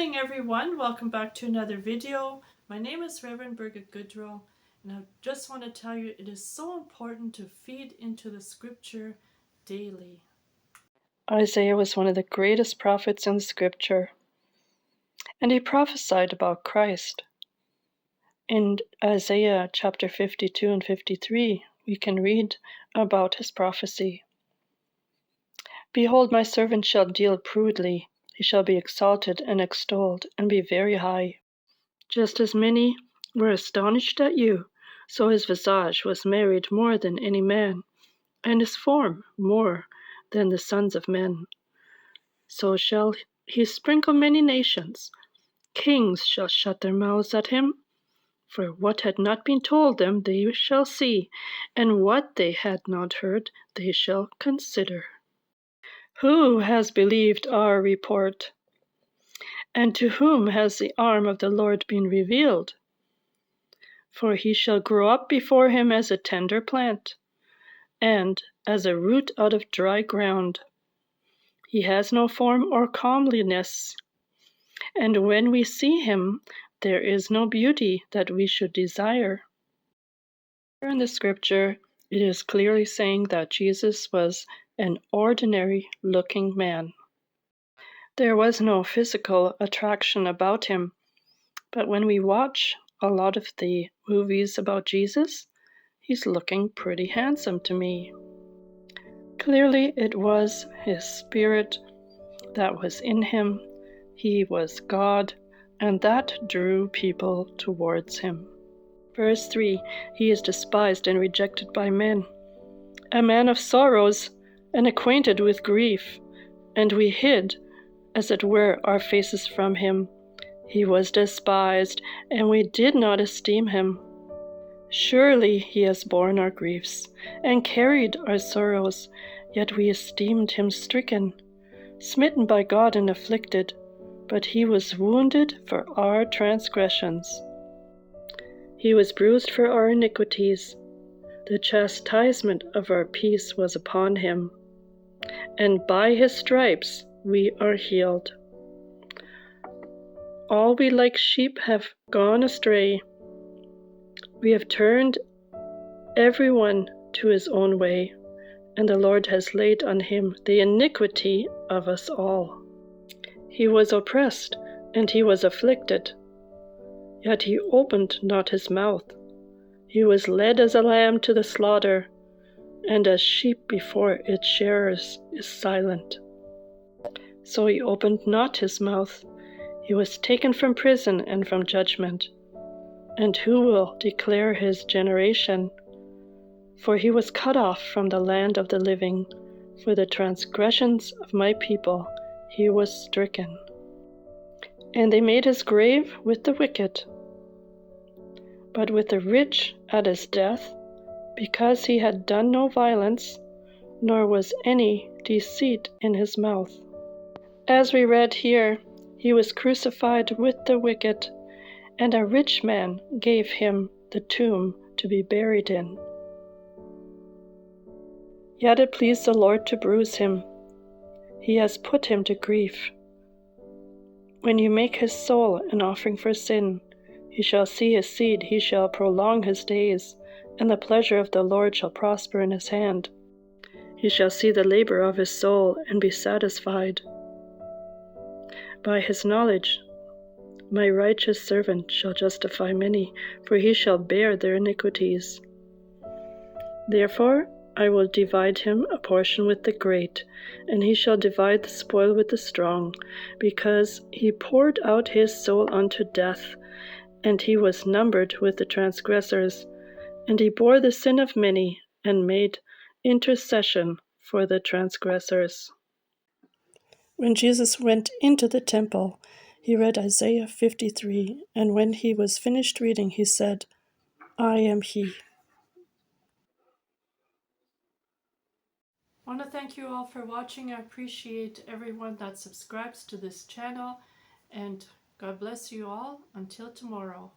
morning, everyone. Welcome back to another video. My name is Reverend Birgit Goodrow, and I just want to tell you it is so important to feed into the scripture daily. Isaiah was one of the greatest prophets in Scripture, and he prophesied about Christ. In Isaiah chapter 52 and 53, we can read about his prophecy. Behold, my servant shall deal prudently. He shall be exalted and extolled, and be very high. Just as many were astonished at you, so his visage was married more than any man, and his form more than the sons of men. So shall he sprinkle many nations. Kings shall shut their mouths at him. For what had not been told them they shall see, and what they had not heard they shall consider. Who has believed our report? And to whom has the arm of the Lord been revealed? For he shall grow up before him as a tender plant, and as a root out of dry ground. He has no form or comeliness, and when we see him, there is no beauty that we should desire. In the scripture, it is clearly saying that Jesus was an ordinary-looking man. There was no physical attraction about him, but when we watch a lot of the movies about Jesus, he's looking pretty handsome to me. Clearly, it was his spirit that was in him. He was God, and that drew people towards him. Verse 3, he is despised and rejected by men, a man of sorrows and acquainted with grief, and we hid, as it were, our faces from him. He was despised, and we did not esteem him. Surely he has borne our griefs and carried our sorrows, yet we esteemed him stricken, smitten by God and afflicted, but he was wounded for our transgressions. He was bruised for our iniquities. The chastisement of our peace was upon him, and by his stripes we are healed. All we like sheep have gone astray. We have turned everyone to his own way, and the Lord has laid on him the iniquity of us all. He was oppressed, and he was afflicted, yet he opened not his mouth. He was led as a lamb to the slaughter, and as sheep before its shearers is silent. So he opened not his mouth. He was taken from prison and from judgment. And who will declare his generation? For he was cut off from the land of the living. For the transgressions of my people he was stricken. And they made his grave with the wicked, but with the rich at his death, because he had done no violence, nor was any deceit in his mouth. As we read here, he was crucified with the wicked, and a rich man gave him the tomb to be buried in. Yet it pleased the Lord to bruise him. He has put him to grief. When you make his soul an offering for sin, he shall see his seed, he shall prolong his days, and the pleasure of the Lord shall prosper in his hand. He shall see the labor of his soul and be satisfied. By his knowledge, my righteous servant shall justify many, for he shall bear their iniquities. Therefore I will divide him a portion with the great, and he shall divide the spoil with the strong, because he poured out his soul unto death, and he was numbered with the transgressors, and he bore the sin of many, and made intercession for the transgressors. When Jesus went into the temple, he read Isaiah 53, and when he was finished reading, he said, I am he. I want to thank you all for watching. I appreciate everyone that subscribes to this channel, and God bless you all. Until tomorrow.